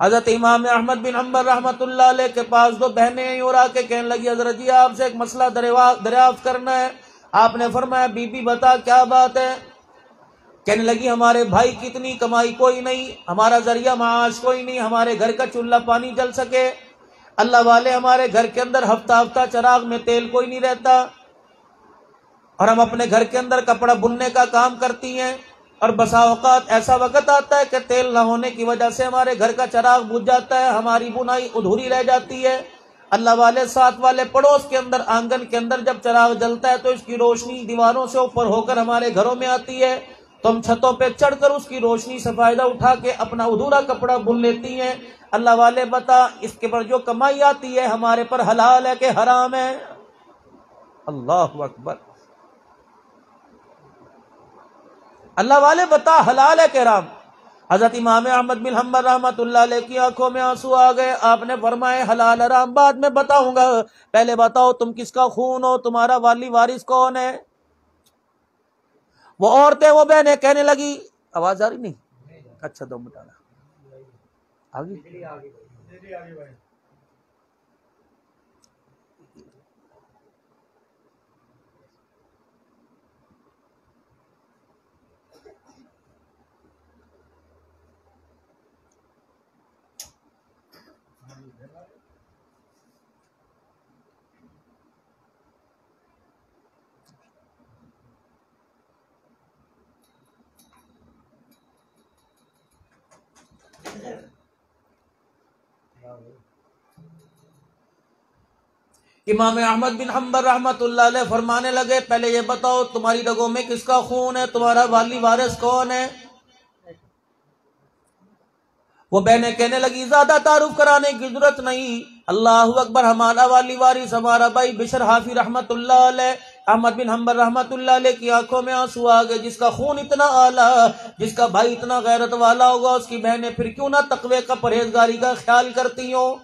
حضرت امام احمد بن حنبل رحمۃ اللہ علیہ کے پاس دو بہنیں ہیں اور آ کے کہنے لگی حضرت جی آپ سے ایک مسئلہ دریافت کرنا ہے. آپ نے فرمایا بی بی بتا کیا بات ہے؟ کہنے لگی ہمارے بھائی کی اتنی کمائی کوئی نہیں، ہمارا ذریعہ معاش کوئی نہیں، ہمارے گھر کا چولہا پانی جل سکے. اللہ والے ہمارے گھر کے اندر ہفتہ ہفتہ چراغ میں تیل کوئی نہیں رہتا، اور ہم اپنے گھر کے اندر کپڑا بننے کا کام کرتی ہیں، اور بسا اوقات ایسا وقت آتا ہے کہ تیل نہ ہونے کی وجہ سے ہمارے گھر کا چراغ بجھ جاتا ہے، ہماری بنائی ادھوری رہ جاتی ہے. اللہ والے ساتھ والے پڑوس کے اندر آنگن کے اندر جب چراغ جلتا ہے تو اس کی روشنی دیواروں سے اوپر ہو کر ہمارے گھروں میں آتی ہے، تو ہم چھتوں پہ چڑھ کر اس کی روشنی سے فائدہ اٹھا کے اپنا ادھورا کپڑا بن لیتی ہیں. اللہ والے بتا اس کے پر جو کمائی آتی ہے ہمارے پر حلال ہے کہ حرام ہے؟ اللہ اکبر. اللہ والے بتا حلال ہے کہ حرام؟ حضرت امام احمد بن حنبل رحمۃ اللہ علیہ کی آنکھوں میں آنسو آ گئے. آپ نے فرمائے حلال حرام بعد میں بتاؤں گا، پہلے بتاؤ تم کس کا خون ہو، تمہارا والی وارث کون ہے؟ وہ عورتیں وہ بہنیں کہنے لگی، آواز آ رہی نہیں؟ اچھا 2 منٹ آگے. امام احمد بن حنبل رحمۃ اللہ علیہ فرمانے لگے پہلے یہ بتاؤ تمہاری رگوں میں کس کا خون ہے، تمہارا والی وارث کون ہے؟ وہ بہنیں کہنے لگی زیادہ تعارف کرانے کی ضرورت نہیں، اللہ اکبر، ہمارا والی وارث ہمارا بھائی بشر حافی رحمۃ اللہ علیہ. احمد بن حنبل رحمۃ اللہ علیہ کی آنکھوں میں آنسو آ گئے. جس کا خون اتنا اعلیٰ، جس کا بھائی اتنا غیرت والا ہوگا، اس کی بہنیں پھر کیوں نہ تقوی کا پرہیزگاری کا خیال کرتی ہوں؟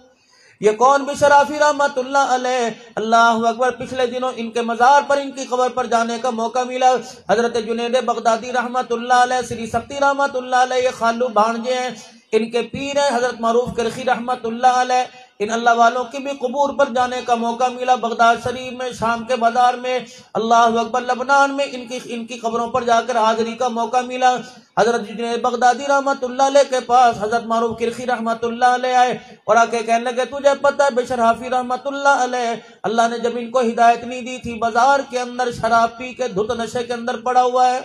یہ کون بشر حافی رحمۃ اللہ علیہ؟ اللہ اکبر. پچھلے دنوں ان کے مزار پر، ان کی قبر پر جانے کا موقع ملا. حضرت جنید بغدادی رحمۃ اللہ علیہ، سری سکتی رحمۃ اللہ علیہ، یہ خالو بھانجے ہیں، ان کے پیر ہیں حضرت معروف کرخی رحمۃ اللہ علیہ. ان اللہ والوں کی بھی قبور پر جانے کا موقع ملا، بغداد شریف میں، شام کے بازار میں، اللہ اکبر، لبنان میں ان کی قبروں پر جا کر حاضری کا موقع ملا. حضرت جنید بغدادی رحمۃ اللہ علیہ کے پاس حضرت معروف کرخی رحمۃ اللہ علیہ آئے اور آ کے کہنے لگے تجھے پتہ ہے بشر حافی رحمۃ اللہ علیہ، اللہ نے جب ان کو ہدایت نہیں دی تھی، بازار کے اندر شراب پی کے دھت نشے کے اندر پڑا ہوا ہے.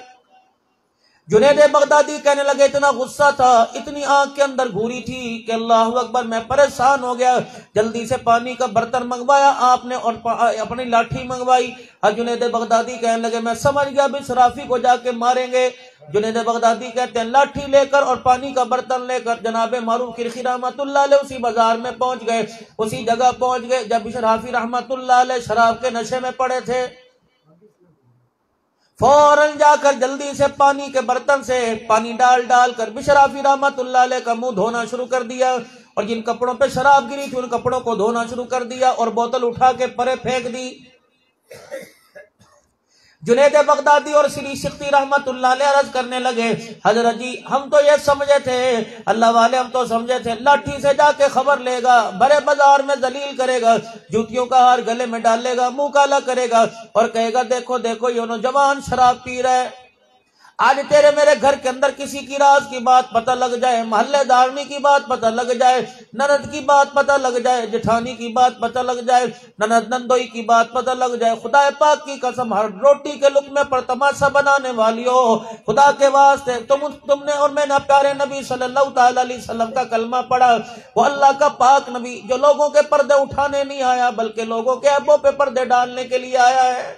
جنید بغدادی کہنے لگے اتنا غصہ تھا، اتنی آنکھ کے اندر گھوری تھی کہ اللہ اکبر میں پریشان ہو گیا. جلدی سے پانی کا برتن منگوایا آپ نے اور اپنی لاٹھی منگوائی. جنید بغدادی کہنے لگے میں سمجھ گیا بشر حافی کو جا کے ماریں گے. جنید بغدادی کہتے ہیں لاٹھی لے کر اور پانی کا برتن لے کر جناب معروف کرخی رحمۃ اللہ علیہ اسی بازار میں پہنچ گئے، اسی جگہ پہنچ گئے جب بشر حافی رحمۃ اللہ علیہ شراب کے نشے میں پڑے تھے. فوراً جا کر جلدی سے پانی کے برتن سے پانی ڈال کر بشر حافی رحمۃ اللہ علیہ کا منہ دھونا شروع کر دیا، اور جن کپڑوں پہ شراب گری تھی ان کپڑوں کو دھونا شروع کر دیا اور بوتل اٹھا کے پرے پھینک دی. جنید بغدادی اور سری سکتی رحمت اللہ علیہ عرض کرنے لگے حضرت جی ہم تو یہ سمجھے تھے، اللہ والے ہم تو سمجھے تھے لاٹھی سے جا کے خبر لے گا، بڑے بازار میں ذلیل کرے گا، جوتیوں کا ہار گلے میں ڈالے گا، منہ کالا کرے گا اور کہے گا دیکھو دیکھو یہ نوجوان شراب پی رہا ہے. آج تیرے میرے گھر کے اندر کسی کی راز کی بات پتہ لگ جائے، محلے دارمی کی بات پتہ لگ جائے، نند کی بات پتہ لگ جائے، جٹھانی کی بات پتہ لگ جائے، نند نندوئی کی بات پتہ لگ جائے، خدا پاک کی قسم ہر روٹی کے لقمے پر تماشا بنانے والیو، خدا کے واسطے تم نے اور میں نے پیارے نبی صلی اللہ تعالی علیہ وسلم کا کلمہ پڑھا، وہ اللہ کا پاک نبی جو لوگوں کے پردے اٹھانے نہیں آیا بلکہ لوگوں کے عیبوں پہ پردے ڈالنے کے لیے آیا ہے.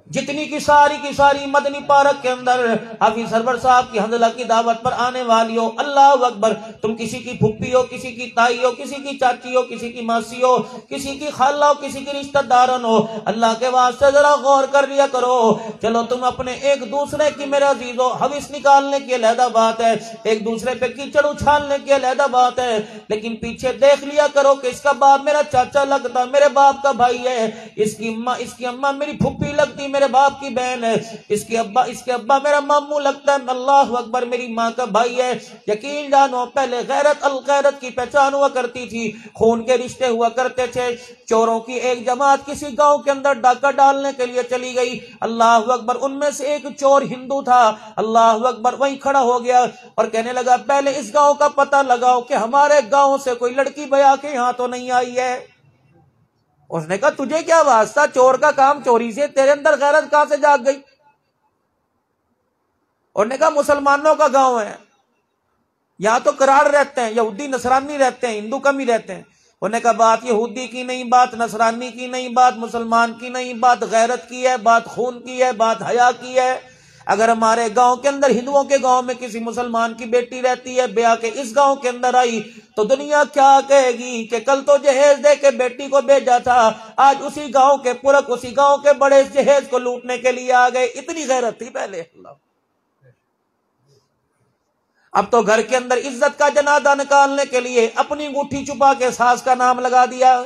جتنی کی ساری مدنی پارک کے اندر حافظ سرور صاحب کی حنظلہ کی دعوت پر آنے والی ہو، اللہ اکبر، تم کسی کی پھپھی ہو، کسی کی تائی ہو، کسی کی چاچی ہو، کسی کی ماسی ہو، کسی کی خالہ ہو، کسی کی رشتہ دارن ہو، اللہ کے واسطے ذرا غور کر لیا کرو. چلو تم اپنے ایک دوسرے کی میرے عزیزو حوث نکالنے کی علیحدہ بات ہے، ایک دوسرے پہ کیچڑ اچھالنے کی علیحدہ بات ہے، لیکن پیچھے دیکھ لیا کرو کہ اس کا باپ میرا چاچا لگتا، میرے باپ کا بھائی ہے، اس کی اماں میری پھپھی لگتی، میرے باپ کی بہن ہے، اس کے ابا میرا ماموں لگتا ہے، اللہ اکبر میری ماں کا بھائی ہے۔ یقین جانو پہلے غیرت الغیرت کی پہچان ہوا کرتی تھی، خون کے رشتے ہوا کرتے تھے۔ چوروں کی ایک جماعت کسی گاؤں کے اندر ڈاکہ ڈالنے کے لیے چلی گئی، اللہ اکبر، ان میں سے ایک چور ہندو تھا، اللہ اکبر، وہیں کھڑا ہو گیا اور کہنے لگا پہلے اس گاؤں کا پتہ لگاؤ کہ ہمارے گاؤں سے کوئی لڑکی بیا کے یہاں تو نہیں آئی ہے۔ اس نے کہا تجھے کیا واسطہ، چور کا کام چوری سے، تیرے اندر غیرت کہاں سے جاگ گئی؟ انہوں نے کہا مسلمانوں کا گاؤں ہے، یہاں تو کراڑ رہتے ہیں، یہودی نصرانی رہتے ہیں، ہندو کم ہی رہتے ہیں۔ انہوں نے کہا بات یہودی کی نہیں، بات نصرانی کی نہیں، بات مسلمان کی نہیں، بات غیرت کی ہے، بات خون کی ہے، بات حیا کی ہے۔ اگر ہمارے گاؤں کے اندر، ہندوؤں کے گاؤں میں کسی مسلمان کی بیٹی رہتی ہے، بیاہ کے اس گاؤں کے اندر آئی تو دنیا کیا کہے گی کہ کل تو جہیز دے کے بیٹی کو بھیجا تھا، آج اسی گاؤں کے پورک، اسی گاؤں کے بڑے جہیز کو لوٹنے کے لیے آ گئے۔ اتنی غیرت تھی پہلے۔ اب تو گھر کے اندر عزت کا جنازہ نکالنے کے لیے اپنی انگوٹھی چھپا کے ساس کا نام لگا دیا۔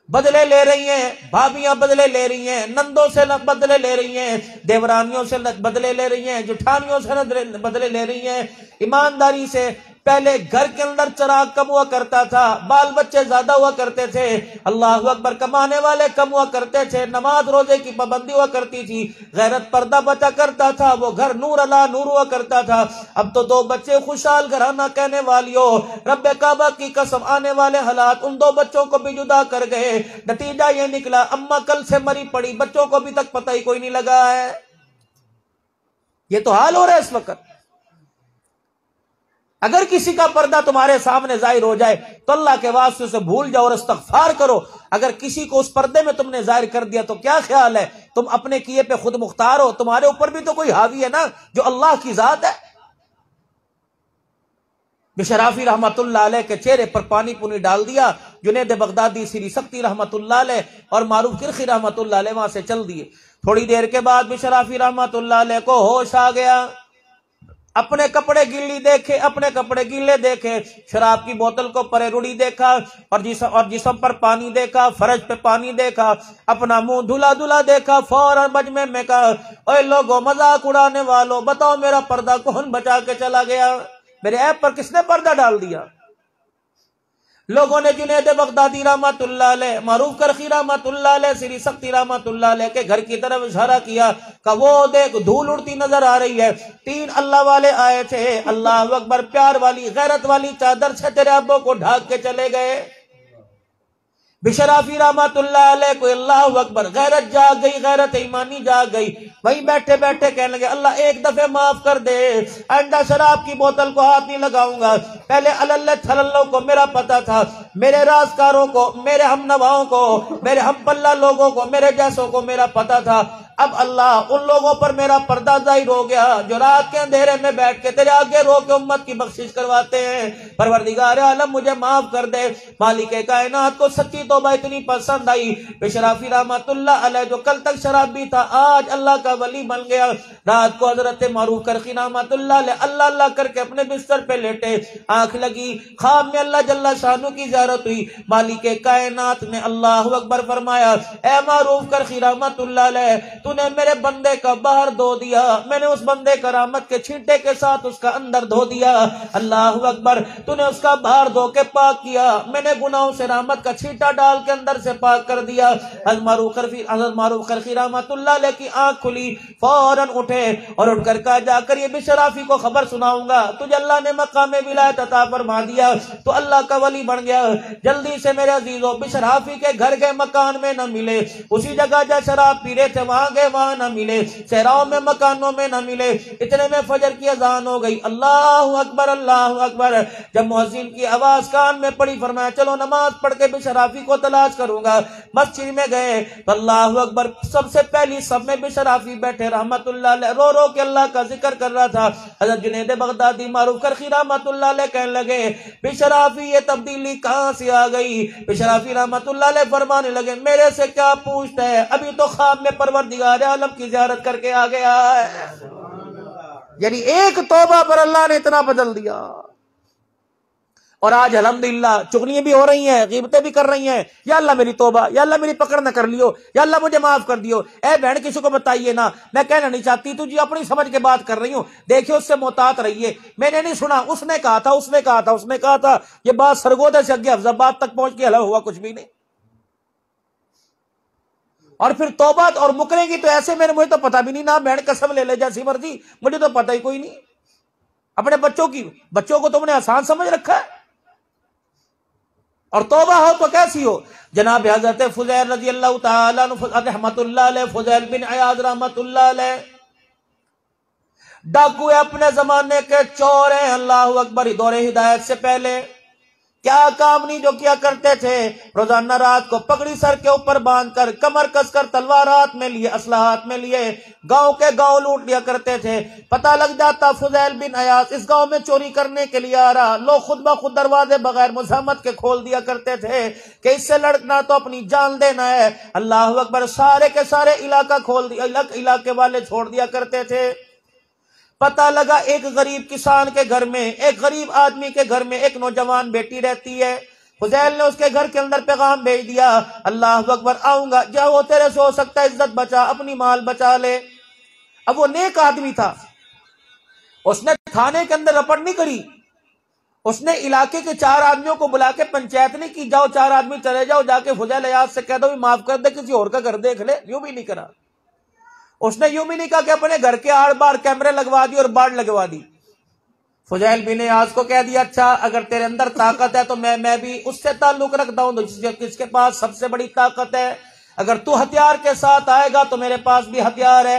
بدلے لے رہی ہیں بھابیاں، بدلے لے رہی ہیں نندوں سے، بدلے لے رہی ہیں دیورانیوں سے، بدلے لے رہی ہیں جٹھانیوں سے، بدلے لے رہی ہیں ایمانداری سے۔ پہلے گھر کے اندر چراغ کم ہوا کرتا تھا، بال بچے زیادہ ہوا کرتے تھے، اللہ اکبر، کمانے والے کم ہوا کرتے تھے، نماز روزے کی پابندی ہوا کرتی تھی، غیرت پردہ بچا کرتا تھا، وہ گھر نور اللہ نور ہوا کرتا تھا۔ اب تو دو بچے خوشحال گھرانہ کہنے والیوں، رب کعبہ کی قسم، آنے والے حالات ان دو بچوں کو بھی جدا کر گئے۔ نتیجہ یہ نکلا اماں کل سے مری پڑی، بچوں کو بھی تک پتہ ہی کوئی نہیں لگا ہے۔ یہ تو حال ہو رہا ہے اس وقت۔ اگر کسی کا پردہ تمہارے سامنے ظاہر ہو جائے تو اللہ کے واسطے سے بھول جاؤ اور استغفار کرو۔ اگر کسی کو اس پردے میں تم نے ظاہر کر دیا تو کیا خیال ہے، تم اپنے کیے پہ خود مختار ہو، تمہارے اوپر بھی تو کوئی حاوی ہے نا جو اللہ کی ذات ہے۔ بشرافی رحمت اللہ علیہ کے چہرے پر پانی پونی ڈال دیا، جنید بغدادی سری سختی رحمت اللہ علیہ اور معروف کرخی رحمت اللہ علیہ وہاں سے چل دیے۔ تھوڑی دیر کے بعد بشرافی رحمت اللہ علیہ کو ہوش آ گیا، اپنے کپڑے گیلی دیکھے، اپنے کپڑے گیلے دیکھے، شراب کی بوتل کو پرے رڑی دیکھا اور جسم پر پانی دیکھا، فرج پہ پانی دیکھا، اپنا منہ دھلا دھلا دیکھا، فوراً مجمع میں کہا اے لوگوں، مذاق اڑانے والوں، بتاؤ میرا پردہ کون بچا کے چلا گیا؟ میرے عیب پر کس نے پردہ ڈال دیا؟ لوگوں نے جنید بغدادی رحمت اللہ علیہ، معروف کرخی رحمت اللہ علیہ، سری سختی رحمت اللہ علیہ کے گھر کی طرف اشارہ کیا کہ وہ دیکھ دھول اڑتی نظر آ رہی ہے، 3 اللہ والے آئے تھے، اللہ اکبر، پیار والی غیرت والی چادر سے تیرے ابو کو ڈھانک کے چلے گئے۔ بشرافی رحمت اللہ علیہ کو اللہ اکبر غیرت جاگ گئی، غیرت ایمانی جاگ گئی، وہیں بیٹھے بیٹھے کہنے لگے اللہ ایک دفعہ معاف کر دے، آئندہ شراب کی بوتل کو ہاتھ نہیں لگاؤں گا۔ پہلے اللہ تھللوں کو میرا پتہ تھا، میرے رازکاروں کو، میرے ہم نواؤں کو، میرے ہم پلہ لوگوں کو، میرے جیسوں کو میرا پتہ تھا۔ اب اللہ ان لوگوں پر میرا پردہ ظاہر ہو گیا جو رات کے اندھیرے میں بیٹھ کے تیرے آگے رو کے امت کی بخشش کرواتے ہیں۔ پروردگار عالم مجھے معاف کر دے۔ مالک کائنات کو سچی توبہ اتنی پسند آئی، بشرافی رحمت اللہ علیہ جو کل تک شرابی تھا آج اللہ کا ولی بن گیا۔ رات کو حضرت معروف کرخی رحمت اللہ علیہ اللہ اللہ کر کے اپنے بستر پہ لیٹے، آنکھ لگی، خواب میں اللہ جل شانہ کی زیارت ہوئی۔ مالک کائنات نے اللہ اکبر فرمایا اے معروف کرخی رحمت اللہ علیہ، تو نے میرے بندے کا باہر دھو دیا، میں نے اس بندے کا رحمت کے چھینٹے کے ساتھ اس کا اندر دھو دیا۔ اللہ اکبر، تو نے اس کا باہر دھو کے پاک کیا، میں نے گناہوں سے رحمت کا چھینٹا ڈال کے اندر سے پاک کر دیا۔ حضرت معروف کرخی رحمت اللہ علیہ کی آنکھ کھلی، فوراً اٹھے اور اٹھ کر کہا جا کر یہ بشرافی کو خبر سناؤں گا، تجھے اللہ نے مقام ولایت عطا فرما دیا، تو اللہ کا ولی بن گیا۔ جلدی سے میرے عزیزوں بشرافی کے گھر کے مکان میں نہ ملے، اسی جگہ جہاں شراب پی رہے تھے وہاں گئے وہاں نہ ملے، صحراؤں میں مکانوں میں نہ ملے۔ اتنے میں فجر کی اذان ہو گئی، اللہ اکبر اللہ اکبر۔ جب مؤذن کی آواز کان میں پڑی فرمایا چلو نماز پڑھ کے بشرافی کو تلاش کروں گا۔ مسجد میں گئے تو اللہ اکبر، سب سے پہلی سب میں بشرافی بیٹھے رحمت اللہ علیہ رو رو کے اللہ کا ذکر کر رہا تھا۔ حضرت جنید بغدادی معروف کرخی رحمت اللہ علیہ کہنے لگے بشرافی یہ تبدیلی کہاں سے آ گئی؟ بشرافی رحمت اللہ علیہ فرمانے لگے میرے سے کیا پوچھتا ہے، ابھی تو خواب میں پروردگار عالم کی زیارت کر کے آ گیا ہے۔ یعنی ایک توبہ پر اللہ نے اتنا بدل دیا۔ اور آج الحمدللہ چغلیاں بھی ہو رہی ہیں، غیبتیں بھی کر رہی ہیں، یا اللہ میری توبہ، یا اللہ میری پکڑ نہ کر لیو، یا اللہ مجھے معاف کر دیو۔ اے بہن کسی کو بتائیے نا، میں کہنا نہیں چاہتی، تجھے اپنی سمجھ کے بات کر رہی ہوں، دیکھیے اس سے محتاط رہیے۔ میں نے نہیں سنا، اس نے کہا تھا، اس نے کہا تھا، اس نے کہا تھا، یہ بات سرگودے سے اگے حفظ آباد تک پہنچ کے حل ہوا کچھ بھی نہیں۔ اور پھر توبہ اور مکرے گی تو ایسے مجھے تو پتہ بھی نہیں، نہ بہن قسم لے لے جیسی مرضی، مجھے تو پتہ ہی کوئی نہیں۔ اپنے بچوں کو تم نے آسان سمجھ رکھا ہے۔ اور توبہ ہو تو کیسی ہو؟ جناب حضرت فضیل رضی اللہ تعالیٰ عنہ رحمت اللہ علیہ، فضیل بن عیاض رحمت اللہ علیہ، ڈاکو اپنے زمانے کے چور ہیں، اللہ اکبر، دور ہدایت سے پہلے کیا کام نہیں جو کیا کرتے تھے، روزانہ رات کو پگڑی سر کے اوپر باندھ کر، کمر کس کر، تلوار ہاتھ میں لیے، اسلحہ ہاتھ میں لیے، گاؤں کے گاؤں لوٹ لیا کرتے تھے۔ پتہ لگ جاتا فضیل بن عیاض اس گاؤں میں چوری کرنے کے لیے آ رہا، لوگ خود بخود دروازے بغیر مزاحمت کے کھول دیا کرتے تھے کہ اس سے لڑنا تو اپنی جان دینا ہے۔ اللہ اکبر، سارے کے سارے علاقہ کھول دیا، علاقے والے چھوڑ دیا کرتے تھے۔ پتہ لگا ایک غریب کسان کے گھر میں، ایک غریب آدمی کے گھر میں ایک نوجوان بیٹی رہتی ہے۔ فضیل نے اس کے گھر کے اندر پیغام بھیج دیا، اللہ اکبر، آؤں گا، جا وہ تیرے سے ہو سکتا ہے عزت بچا، اپنی مال بچا لے۔ اب وہ نیک آدمی تھا، اس نے تھانے کے اندر رپٹ نہیں کری، اس نے علاقے کے 4 آدمیوں کو بلا کے پنچایت نہیں کی، جاؤ 4 آدمی چلے جاؤ، جا کے فضیل عیاض سے کہہ دو بھی معاف کر دے، کسی اور کا گھر دیکھ لے، یوں بھی نہیں کرا۔ اس نے یوں بھی نہیں کہا کہ اپنے گھر کے آڑ بار کیمرے لگوا دی اور باڑ لگوا دی۔ فضیل بن عیاض کو کہہ دیا، اچھا اگر تیرے اندر طاقت ہے تو میں بھی اس سے تعلق رکھتا ہوں جس کے پاس سب سے بڑی طاقت ہے، اگر تو ہتھیار کے ساتھ آئے گا تو میرے پاس بھی ہتھیار ہے۔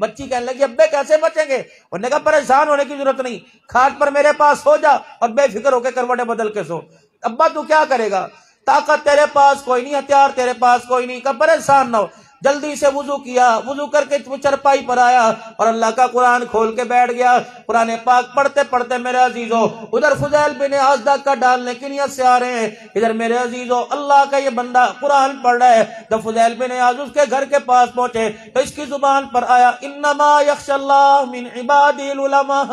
بچی کہنے لگی، ابے کیسے بچیں گے؟ انہوں نے کہا پریشان ہونے کی ضرورت نہیں، کھاٹ پر میرے پاس ہو جا اور بے فکر ہو کے کروٹیں بدل کے سو۔ ابا تو کیا کرے گا؟ طاقت تیرے پاس کوئی نہیں، ہتھیار تیرے پاس کوئی نہیں، کہا پریشان نہ ہو۔ جلدی سے وضو کیا، وضو کر کے چرپائی پر آیا اور اللہ کا قرآن کھول کے بیٹھ گیا۔ قرآن پاک پڑھتے پڑھتے میرے عزیزو، ادھر فضیل بن عیاض ڈاکہ ڈالنے کی نیت سے آ رہے ہیں، ادھر میرے عزیزو اللہ کا یہ بندہ قرآن پڑھ رہا ہے۔ جب فضیل بن عیاض اس کے گھر کے پاس پہنچے تو اس کی زبان پر آیا، انما یخشی اللہ من عبادہ العلماء۔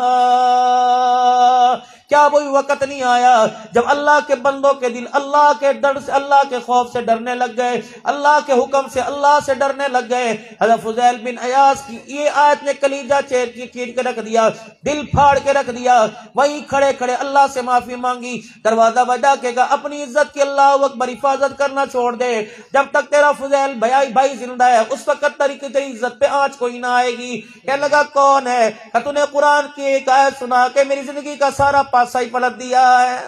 کیا وہی وقت نہیں آیا جب اللہ کے بندوں کے دل اللہ کے ڈر سے، اللہ کے خوف سے ڈرنے لگ گئے، اللہ کے حکم سے، اللہ سے ڈرنے لگ گئے؟ حضرت فضیل بن عیاض کی یہ آیت نے کلیجہ چیر کے رکھ دیا، دل پھاڑ کے رکھ دیا۔ وہیں کھڑے کھڑے اللہ سے معافی مانگی، دروازہ بجا کے کہا اپنی عزت کی اللہ اکبر حفاظت کرنا چھوڑ دے، جب تک تیرا فضیل بھائی زندہ ہے اس وقت تیری عزت پہ آنچ کوئی نہ آئے گی۔ کہنے لگا کون ہے؟ کہ تو نے قرآن کی ایک آیت سنا کے میری زندگی کا سارا پاسا ہی پلٹ دیا ہے۔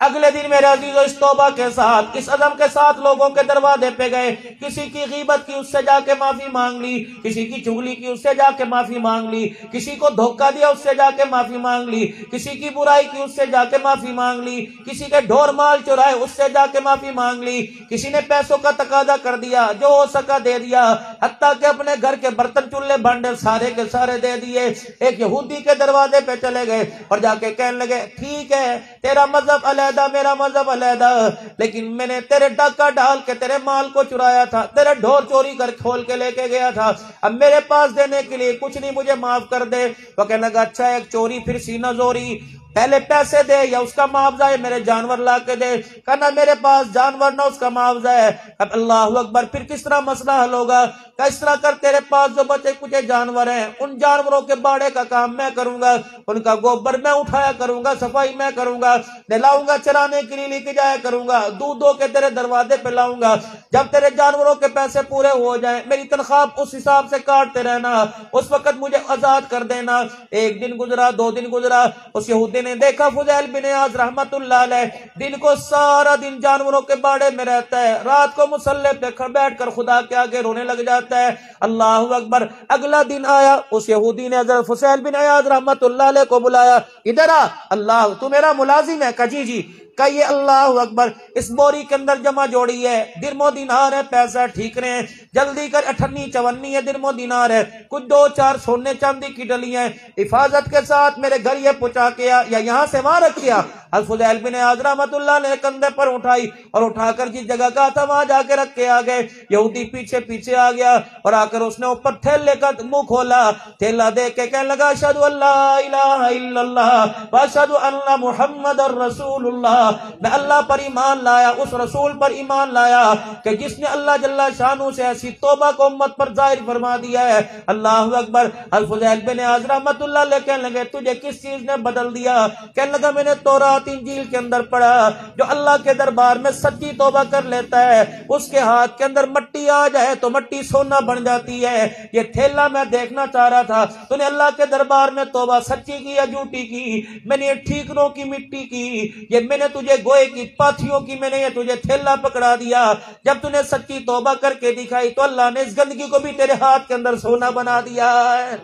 اگلے دن میرے عزیزو اس توبہ کے ساتھ، اس عزم کے ساتھ لوگوں کے دروازے پہ گئے، کسی کی غیبت کی اس سے جا کے معافی مانگ لی، کسی کی چغلی کی اس سے جا کے معافی مانگ لی، کسی کو دھوکہ دیا اس سے جا کے معافی مانگ لی، کسی کی برائی کی اس سے جا کے معافی مانگ لی، کسی کے ڈھور مال چرائے اس سے جا کے معافی مانگ لی، کسی نے پیسوں کا تقاضا کر دیا، جو ہو سکا دے دیا، حتیٰ کہ اپنے گھر کے برتن چولہے بھانڈے سارے کے سارے دے دیے۔ ایک یہودی کے دروازے پہ چلے گئے اور جا کے کہنے لگے، ٹھیک ہے تیرا مذہب علیحدہ، میرا مذہب علیحدہ، لیکن میں نے تیرے ڈاکہ ڈال کے تیرے مال کو چرایا تھا، تیرے ڈھور چوری کر کھول کے لے کے گیا تھا، اب میرے پاس دینے کے لیے کچھ نہیں، مجھے معاف کر دے۔ وہ کہنے لگا اچھا ایک چوری پھر سینہ زوری، پہلے پیسے دے یا اس کا معاوضہ ہے، میرے جانور لا کے دے۔ کہنا میرے پاس جانور نہ اس کا معاوضہ ہے۔ اب اللہ اکبر، پھر کس طرح مسئلہ حل ہوگا؟ کہ اس طرح کر، تیرے پاس جو بچے کچھ جانور ہیں ان جانوروں کے باڑے کا کام میں کروں گا، ان کا گوبر میں اٹھایا کروں گا، صفائی میں کروں گا، نہلاؤں گا، چرانے کے لیے لے کے جایا کروں گا، دودھ دو کے تیرے دروازے پہ لاؤں گا، جب تیرے جانوروں کے پیسے پورے ہو جائیں میری تنخواہ اس حساب سے کاٹتے رہنا، اس وقت مجھے آزاد کر دینا۔ ایک دن گزرا، 2 دن گزرا، اس یہودی نے دیکھا فضیل بن عیاض رحمت اللہ علیہ دن کو سارا دن جانوروں کے باڑے میں رہتا ہے، رات کو مصلی پہ بیٹھ کر خدا کے آگے رونے لگ جاتا ہے۔ اللہ اکبر، اگلا دن آیا، اس یہودی نے حضرت فضیل بن عیاض رحمت اللہ علیہ کو بلایا، ادھر آ، اللہ تو میرا ملازم ہے؟ کہ جی کہ یہ اللہ اکبر، اس بوری کے اندر جمع جوڑی ہے، درم و دینار ہے، پیسہ ٹھیک رہے ہیں، جلدی کر، 58 54 ہے درم و دینار ہے، کچھ 2 4 سونے چاندی کی ڈلیاں ہیں، حفاظت کے ساتھ میرے گھر یہ پہنچا کے یا یہاں سے وہاں رکھ کیا، الفضیل بن عیاض رحمۃ اللہ نے کندھے پر اٹھائی اور اٹھا کر جس جگہ کا تھا وہاں جا کے رکھ کے آ گئے. یہودی پیچھے پیچھے آ گیا اور آ کر اس نے اوپر تھیلے کا منہ کھولا. تھیلا دیکھ کے کہنے لگا اشہد ان لا الہ الا اللہ واشہد ان محمد رسول اللہ. میں اللہ پر ایمان لایا, اس رسول پر ایمان لایا کہ جس نے اللہ جل شانہ سے ایسی توبہ کو امت پر ظاہر فرما دیا ہے. اللہ اکبر. الفضیل بن عیاض رحمۃ اللہ علیہ کہنے لگے تجھے کس چیز نے بدل دیا؟ کہنے لگا میں نے تورات انجیل کے اندر پڑھا جو اللہ کے دربار میں سچی توبہ کر لیتا ہے اس کے ہاتھ کے اندر مٹی آ جائے تو مٹی سونا بن جاتی ہے. یہ تھیلا میں دیکھنا چاہ رہا تھا تو نے اللہ کے دربار میں توبہ سچی کی یا جھوٹی کی؟ میں نے یہ ٹھیکروں کی مٹی کی, یہ میں نے تجھے گوئے کی پاتھیوں کی میں نے یہ تجھے تھیلا پکڑا دیا. جب تو نے سچی توبہ کر کے دکھائی تو اللہ نے اس گندگی کو بھی تیرے ہاتھ کے اندر سونا بنا دیا ہے.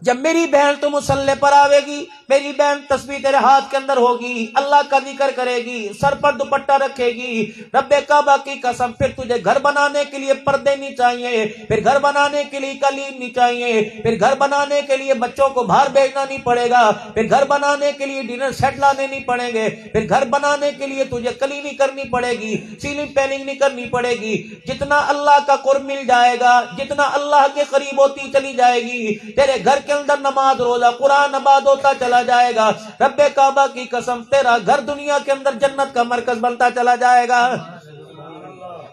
جب میری بہن تو مصلی پر آوے گی, میری بہن تسبیح تیرے ہاتھ کے اندر ہوگی, اللہ کا ذکر کرے گی, سر پر دوپٹہ رکھے گی, رب کعبہ کی قسم پھر تجھے گھر بنانے کے لیے پردے نہیں چاہیے, پھر گھر بنانے کے لیے قالین نہیں چاہیے, پھر گھر بنانے کے لیے بچوں کو باہر بھیجنا نہیں پڑے گا, پھر گھر بنانے کے لیے ڈنر سیٹ لانے نہیں پڑیں گے, پھر گھر بنانے کے لیے تجھے کلیننگ کرنی پڑے گی, سیلنگ پیننگ نہیں کرنی پڑے گی. جتنا اللہ کا قرب مل جائے گا, جتنا اللہ کے قریب ہوتی چلی جائے گی, تیرے گھر کے اندر نماز روزہ قرآن آباد ہوتا چلا جائے گا. رب کعبہ کی قسم تیرا گھر دنیا کے اندر جنت کا مرکز بنتا چلا جائے گا.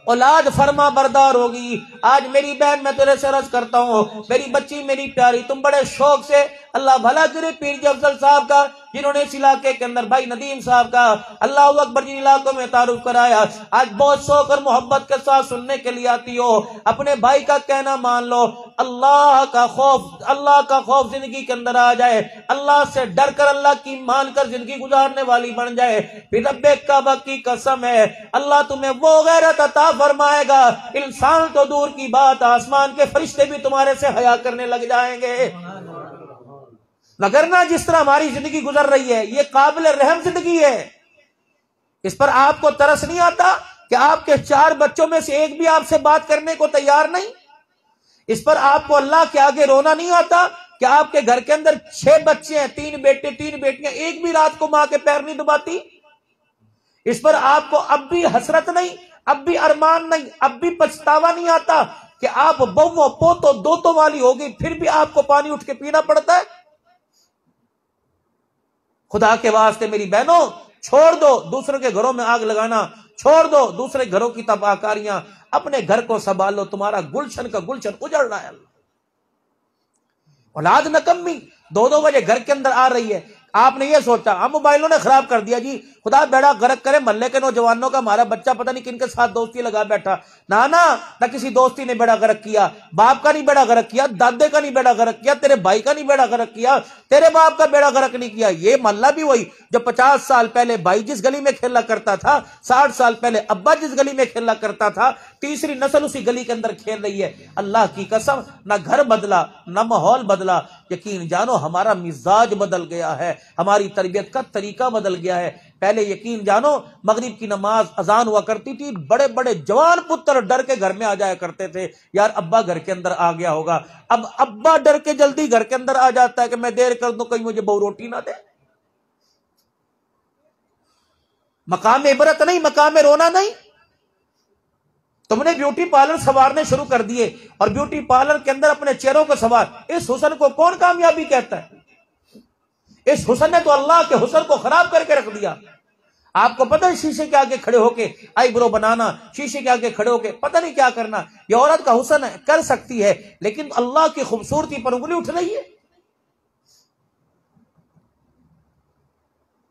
اولاد فرما بردار ہوگی. آج میری بہن میں تیرے سے عرض کرتا ہوں, میری بچی میری پیاری, تم بڑے شوق سے اللہ بھلا کرے پیر جی افضل صاحب کا جنہوں نے اس علاقے کے اندر بھائی ندیم صاحب کا اللہ اکبر جن علاقوں میں تعارف کرایا, آج بہت شوق اور محبت کے ساتھ سننے کے لیے آتی ہو. اپنے بھائی کا کہنا مان لو, اللہ کا خوف زندگی کے اندر آ جائے, اللہ سے ڈر کر اللہ کی مان کر زندگی گزارنے والی بن جائے, پھر رب کعبہ کی قسم ہے اللہ تمہیں وہ غیرت عطا فرمائے گا, انسان تو دور کی بات آسمان کے فرشتے بھی تمہارے سے حیا کرنے لگ جائیں گے. مگر نہ جس طرح ہماری زندگی گزر رہی ہے یہ قابل رحم زندگی ہے. اس پر آپ کو ترس نہیں آتا کہ آپ کے 4 بچوں میں سے ایک بھی آپ سے بات کرنے کو تیار نہیں؟ اس پر آپ کو اللہ کے آگے رونا نہیں آتا کہ آپ کے گھر کے اندر 6 بچے ہیں, 3 بیٹے 3 بیٹیاں, ایک بھی رات کو ماں کے پیر نہیں دباتی؟ اس پر آپ کو اب بھی حسرت نہیں, اب بھی ارمان نہیں, اب بھی پچھتاوا نہیں آتا کہ آپ بہو پوتو دوتوں والی ہوگی پھر بھی آپ کو پانی اٹھ کے پینا پڑتا ہے؟ خدا کے واسطے میری بہنوں, چھوڑ دو دوسروں کے گھروں میں آگ لگانا, چھوڑ دو دوسرے گھروں کی تباہ کاریاں, اپنے گھر کو سنبھالو, تمہارا گلشن کا گلشن اجڑ رہا ہے. اولاد نکمی 2 بجے گھر کے اندر آ رہی ہے, آپ نے یہ سوچا ہم موبائلوں نے خراب کر دیا جی, خدا بیڑا غرق کرے محلے کے نوجوانوں کا, ہمارا بچہ پتہ نہیں کن کے ساتھ دوستی لگا بیٹھا. نہ کسی دوستی نے بیڑا غرق کیا, باپ کا نہیں بیڑا غرق کیا, دادے کا نہیں بیڑا غرق کیا, تیرے بھائی کا نہیں بیڑا غرق کیا, تیرے باپ کا بیڑا غرق نہیں کیا. یہ محلہ بھی وہی جو 50 سال پہلے بھائی جس گلی میں کھیلا کرتا تھا, 60 سال پہلے ابا جس گلی میں کھیلا کرتا تھا, تیسری نسل اسی گلی کے اندر کھیل رہی ہے. اللہ کی قسم نہ گھر بدلا نہ ماحول بدلا, یقین جانو ہمارا مزاج بدل گیا ہے, ہماری تربیت کا طریقہ بدل گیا ہے. پہلے یقین جانو مغرب کی نماز اذان ہوا کرتی تھی, بڑے بڑے جوان پتر ڈر کے گھر میں آ جایا کرتے تھے, یار ابا گھر کے اندر آ گیا ہوگا. اب ابا ڈر کے جلدی گھر کے اندر آ جاتا ہے کہ میں دیر کر دوں کہیں مجھے بہو روٹی نہ دے. مقام عبرت نہیں, مقام رونا نہیں. تم نے بیوٹی پارلر سنوارنے شروع کر دیے اور بیوٹی پارلر کے اندر اپنے چہروں کو سنوار. اس حسن کو کون کامیابی کہتا ہے؟ اس حسن نے تو اللہ کے حسن کو خراب کر کے رکھ دیا. آپ کو پتہ ہے شیشے کے آگے کھڑے ہو کے آئی برو بنانا, شیشے کے آگے کھڑے ہو کے پتہ نہیں کیا کرنا, یہ عورت کا حسن ہے, کر سکتی ہے, لیکن اللہ کی خوبصورتی پر انگلی اٹھ رہی ہے.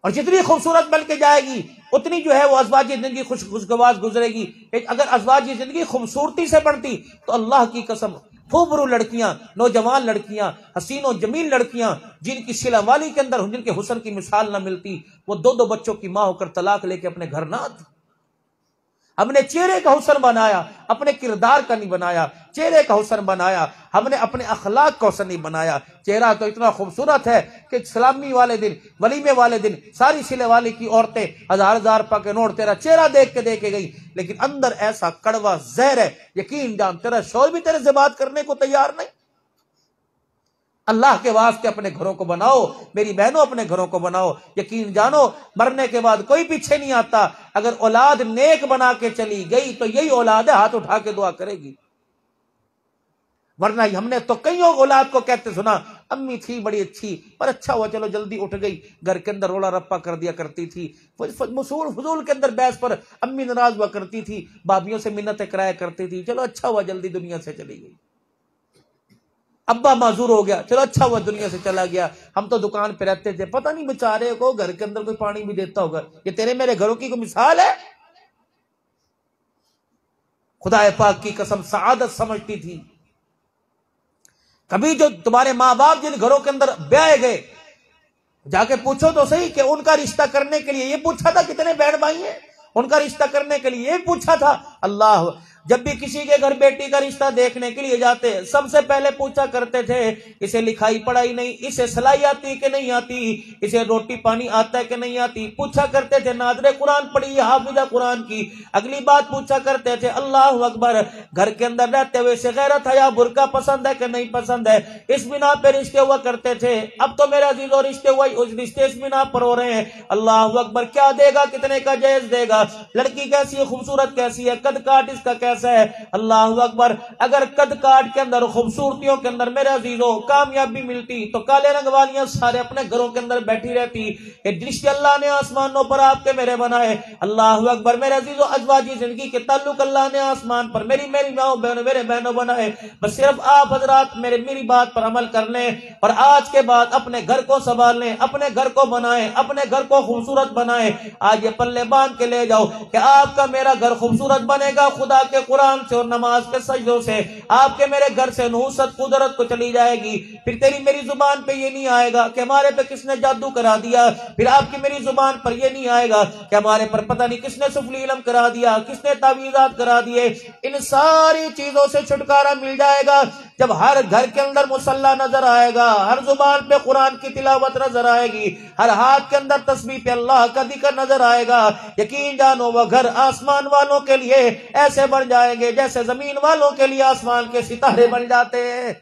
اور جتنی خوبصورت بن کے جائے گی اتنی جو ہے وہ ازواجی زندگی خوشگوار گزرے گی. اگر ازواجی زندگی خوبصورتی سے بڑھتی تو اللہ کی قسم خوبرو لڑکیاں, نوجوان لڑکیاں, حسین و جمیل لڑکیاں جن کی سلا والی کے اندر جن کے حسن کی مثال نہ ملتی, وہ 2 بچوں کی ماں ہو کر طلاق لے کے اپنے گھر نہ آتی. ہم نے چہرے کا حسن بنایا, اپنے کردار کا نہیں بنایا. چہرے کا حسن بنایا, ہم نے اپنے اخلاق کا حسن نہیں بنایا. چہرہ تو اتنا خوبصورت ہے کہ سلامی والے دن, ولیمے والے دن ساری سلے والی کی عورتیں 1000 روپے کے نوٹ تیرا چہرہ دیکھ کے گئی, لیکن اندر ایسا کڑوا زہر ہے, یقین جان تیرا شوہر بھی تیرے سے بات کرنے کو تیار نہیں. اللہ کے واسطے اپنے گھروں کو بناؤ، میری بہنوں اپنے گھروں کو بناؤ۔ یقین جانو مرنے کے بعد کوئی پیچھے نہیں آتا، اگر اولاد نیک بنا کے چلی گئی تو یہی اولاد ہے ہاتھ اٹھا کے دعا کرے گی، ورنہ ہم نے تو کئیوں اولاد کو کہتے سنا امی تھی بڑی اچھی پر اچھا ہوا چلو جلدی اٹھ گئی، گھر کے اندر رولا رپا کر دیا کرتی تھی، فضول کے اندر بحث پر امی ناراض ہوا کرتی تھی، بابیوں سے منتیں کرایا کرتی تھی، چلو اچھا ہوا جلدی دنیا سے چلی گئی۔ ابا معذور ہو گیا، چلو اچھا ہوا دنیا سے چلا گیا، ہم تو دکان پہ رہتے تھے، پتہ نہیں بیچارے کو گھر کے اندر کوئی پانی بھی دیتا ہوگا۔ یہ تیرے میرے گھروں کی کوئی مثال ہے؟ خدا پاک کی قسم سعادت سمجھتی تھی۔ کبھی جو تمہارے ماں باپ جن گھروں کے اندر بیائے گئے، جا کے پوچھو تو صحیح کہ ان کا رشتہ کرنے کے لیے یہ پوچھا تھا کتنے بہن بھائی ہیں، ان کا رشتہ کرنے کے لیے یہ پوچھا تھا؟ اللہ، جب بھی کسی کے گھر بیٹی کا رشتہ دیکھنے کے لیے جاتے سب سے پہلے پوچھا کرتے تھے اسے لکھائی پڑھائی نہیں، اسے سلائی آتی کہ نہیں آتی، اسے روٹی پانی آتا ہے کہ نہیں آتی، پوچھا کرتے تھے ناظر قرآن پڑھی ہے حافظہ قرآن کی، اگلی بات پوچھا کرتے تھے اللہ اکبر گھر کے اندر رہتے ہوئے اسے غیرت ہے یا برقع پسند ہے کہ نہیں پسند ہے، اس بنا پہ رشتے ہوا کرتے تھے۔ اب تو میرا عزیزو رشتے ہوا اس رشتے اس بنا پر ہو رہے ہیں، اللہ اکبر کیا دے گا، کتنے کا جائز دے گا، لڑکی کیسی ہے، خوبصورت کیسی ہے، قد کاٹ اس کا کیسا ہے، اللہ اکبر۔ اگر قد کاٹ کے اندر خوبصورتیوں کے اندر میرے عزیزو کامیابی ملتی تو کالے رنگ والیاں سارے اپنے گھروں کے اندر بیٹھی رہتی۔ یہ رشتے اللہ نے آسمانوں پر آپ کے میرے بنائے، اللہ اکبر میرے عزیزو، ازواجی زندگی کے تعلق اللہ نے آسمان پر میری ماں بہنوں میرے بہنوں بنائے۔ بس صرف آپ حضرات میری بات پر عمل کر لیں اور آج کے بعد اپنے گھر کو سنبھال لیں، اپنے گھر کو بنائیں، اپنے گھر کو خوبصورت بنائیں۔ آج یہ پلے باندھ کے لے جاؤ کہ آپ کا میرا گھر خوبصورت بنے گا خدا کے قرآن سے اور نماز کے سجدوں سے، آپ کے میرے گھر سے نحوست قدرت کو چلی جائے گی، پھر تیری میری زبان پہ یہ نہیں آئے گا کہ ہمارے پہ کس نے جادو کرا دیا، پھر آپ کی میری زبان پر یہ نہیں آئے گا کہ ہمارے پر پتہ نہیں کس نے سفلی علم کرا دیا، کس نے تعویذات کرا دیے۔ ان ساری چیزوں سے چھٹکارا مل جائے گا جب ہر گھر کے اندر مصلی نظر آئے گا، ہر زبان پہ قرآن کی تلاوت نظر آئے گی، ہر ہاتھ کے اندر تسبیح پہ اللہ کا ذکر نظر آئے گا۔ یقین جانو وہ گھر آسمان والوں کے لیے ایسے بن جائیں گے جیسے زمین والوں کے لیے آسمان کے ستارے بن جاتے ہیں۔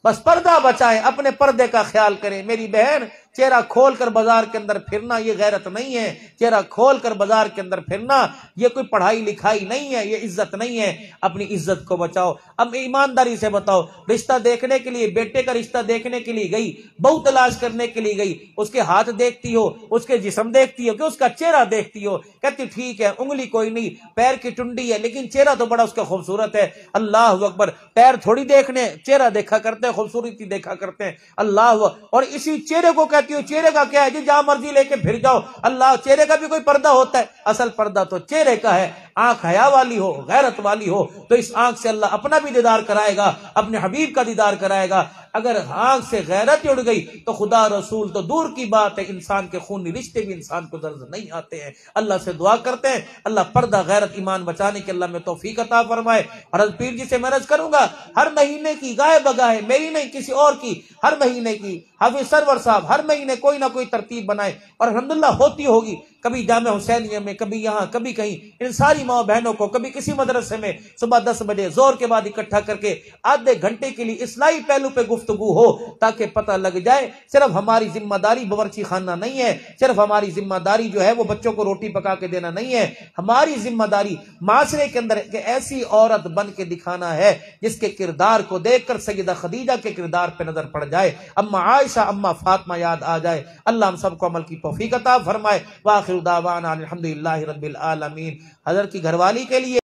بس پردہ بچائیں، اپنے پردے کا خیال کریں۔ میری بہن چہرہ کھول کر بازار کے اندر پھرنا یہ غیرت نہیں ہے، چہرہ کھول کر بازار کے اندر پھرنا یہ کوئی پڑھائی لکھائی نہیں ہے، یہ عزت نہیں ہے۔ اپنی عزت کو بچاؤ۔ اب ایمانداری سے بتاؤ، رشتہ دیکھنے کے لیے، بیٹے کا رشتہ دیکھنے کے لیے گئی، بہو تلاش کرنے کے لیے گئی، اس کے ہاتھ دیکھتی ہو، اس کے جسم دیکھتی ہو کہ اس کا چہرہ دیکھتی ہو، کہتی ٹھیک ہے انگلی کوئی نہیں، پیر کی ٹنڈی ہے لیکن چہرہ تو بڑا اس کا خوبصورت ہے، اللہ اکبر۔ پیر تھوڑی دیکھنے، چہرہ دیکھا کرتے ہیں، خوبصورتی دیکھا کرتے ہیں، اللہ۔ اور اسی چہرے کو کہتی ہو چہرے کا کیا ہے جی، جہاں مرضی لے کے پھر جاؤ، اللہ چہرے کا بھی کوئی پردہ ہوتا ہے؟ اصل پردہ تو چہرے کا ہے۔ آنکھ حیا والی ہو، غیرت والی ہو تو اس آنکھ سے اللہ اپنا بھی دیدار کرائے گا، اپنے حبیب کا دیدار کرائے گا۔ اگر آنکھ سے غیرت اڑ گئی تو خدا رسول تو دور کی بات ہے، انسان کے خونی رشتے بھی انسان کو درد نہیں آتے ہیں۔ اللہ سے دعا کرتے ہیں اللہ پردہ غیرت ایمان بچانے کے اللہ میں توفیق عطا فرمائے۔ اور حضرت پیر جی سے میں عرض کروں گا ہر مہینے کی گائے بگائے، میری نہیں کسی اور کی، ہر مہینے کی حافظ سرور صاحب ہر مہینے کوئی نہ کوئی ترتیب بنائے، اور الحمدللہ ہوتی ہوگی، کبھی جامع حسینیہ میں، کبھی یہاں، کبھی کہیں، ان ساری ماں بہنوں کو کبھی کسی مدرسے میں صبح 10 بجے زور کے بعد اکٹھا کر کے آدھے گھنٹے کے لیے اصلاحی پہلو پہ گفتگو ہو تاکہ پتہ لگ جائے صرف ہماری ذمہ داری باورچی خانہ نہیں ہے، صرف ہماری ذمہ داری جو ہے وہ بچوں کو روٹی پکا کے دینا نہیں ہے، ہماری ذمہ داری معاشرے کے اندر کہ ایسی عورت بن کے دکھانا ہے جس کے کردار کو دیکھ کر سیدہ خدیجہ کے کردار پہ نظر پڑ جائے، اما عائشہ، اما فاطمہ یاد آ جائے۔ اللہ ہم سب کو عمل کی توفیق عطا فرمائے۔ وآخر دعوانا الحمدللہ رب العالمین۔ حضرت کی گھر والی کے لیے